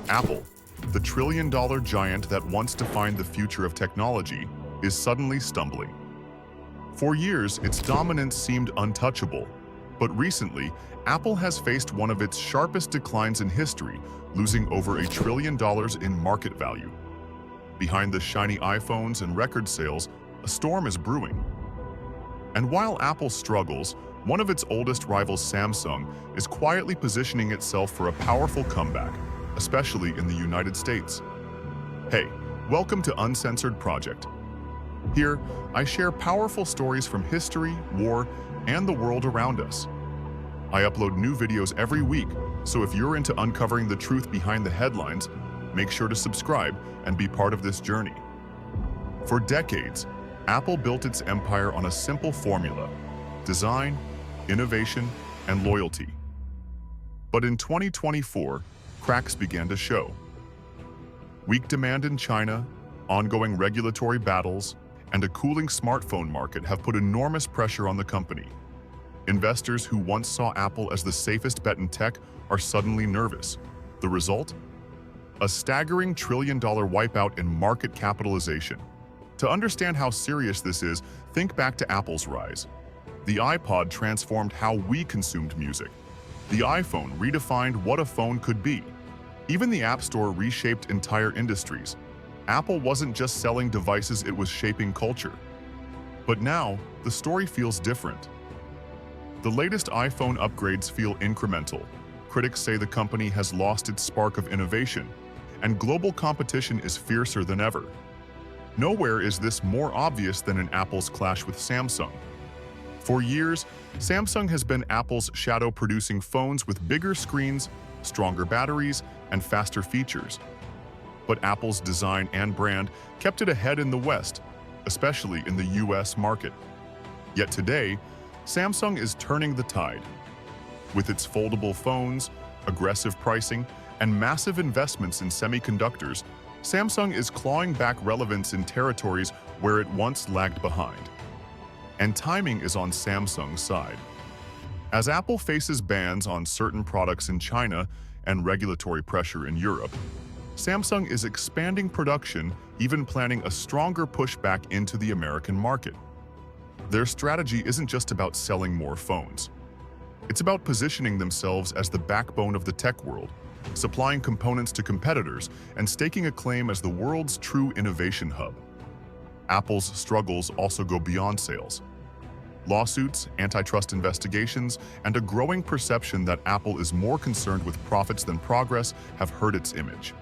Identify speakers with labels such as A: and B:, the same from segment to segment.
A: Apple, the trillion-dollar giant that once defined the future of technology, is suddenly stumbling. For years, its dominance seemed untouchable, but recently, Apple has faced one of its sharpest declines in history, losing over $1 trillion in market value. Behind the shiny iPhones and record sales, a storm is brewing. And while Apple struggles, one of its oldest rivals, Samsung, is quietly positioning itself for a powerful comeback, especially in the United States. Hey, welcome to Uncensored Project. Here, I share powerful stories from history, war, and the world around us. I upload new videos every week, so if you're into uncovering the truth behind the headlines, make sure to subscribe and be part of this journey. For decades, Apple built its empire on a simple formula: design, innovation, and loyalty. But in 2024, cracks began to show. Weak demand in China, ongoing regulatory battles, and a cooling smartphone market have put enormous pressure on the company. Investors who once saw Apple as the safest bet in tech are suddenly nervous. The result? A staggering $1 trillion wipeout in market capitalization. To understand how serious this is, think back to Apple's rise. The iPod transformed how we consumed music. The iPhone redefined what a phone could be. Even the App Store reshaped entire industries. Apple wasn't just selling devices, it was shaping culture. But now, the story feels different. The latest iPhone upgrades feel incremental. Critics say the company has lost its spark of innovation, and global competition is fiercer than ever. Nowhere is this more obvious than in Apple's clash with Samsung. For years, Samsung has been Apple's shadow, producing phones with bigger screens, stronger batteries, and faster features. But Apple's design and brand kept it ahead in the West, especially in the US market. Yet today, Samsung is turning the tide. With its foldable phones, aggressive pricing, and massive investments in semiconductors, Samsung is clawing back relevance in territories where it once lagged behind. And timing is on Samsung's side. As Apple faces bans on certain products in China and regulatory pressure in Europe, Samsung is expanding production, even planning a stronger pushback into the American market. Their strategy isn't just about selling more phones. It's about positioning themselves as the backbone of the tech world, supplying components to competitors, and staking a claim as the world's true innovation hub. Apple's struggles also go beyond sales. Lawsuits, antitrust investigations, and a growing perception that Apple is more concerned with profits than progress have hurt its image.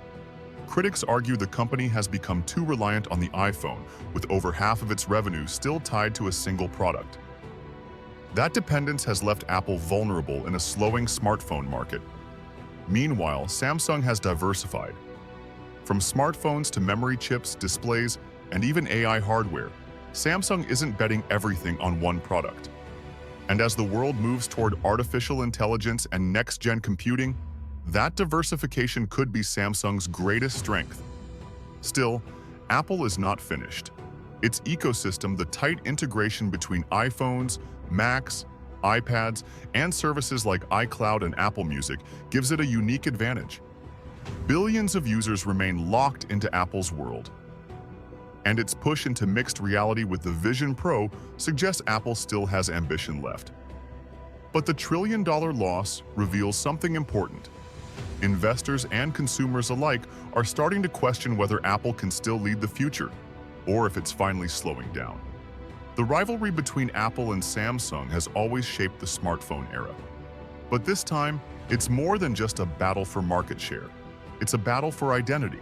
A: Critics argue the company has become too reliant on the iPhone, with over half of its revenue still tied to a single product. That dependence has left Apple vulnerable in a slowing smartphone market. Meanwhile, Samsung has diversified. From smartphones to memory chips, displays, and even AI hardware, Samsung isn't betting everything on one product. And as the world moves toward artificial intelligence and next-gen computing, that diversification could be Samsung's greatest strength. Still, Apple is not finished. Its ecosystem, the tight integration between iPhones, Macs, iPads, and services like iCloud and Apple Music, gives it a unique advantage. Billions of users remain locked into Apple's world. And its push into mixed reality with the Vision Pro suggests Apple still has ambition left. But the $1 trillion loss reveals something important. Investors and consumers alike are starting to question whether Apple can still lead the future, or if it's finally slowing down. The rivalry between Apple and Samsung has always shaped the smartphone era. But this time, it's more than just a battle for market share. It's a battle for identity.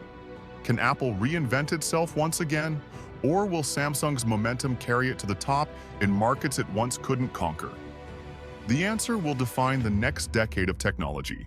A: Can Apple reinvent itself once again, or will Samsung's momentum carry it to the top in markets it once couldn't conquer? The answer will define the next decade of technology.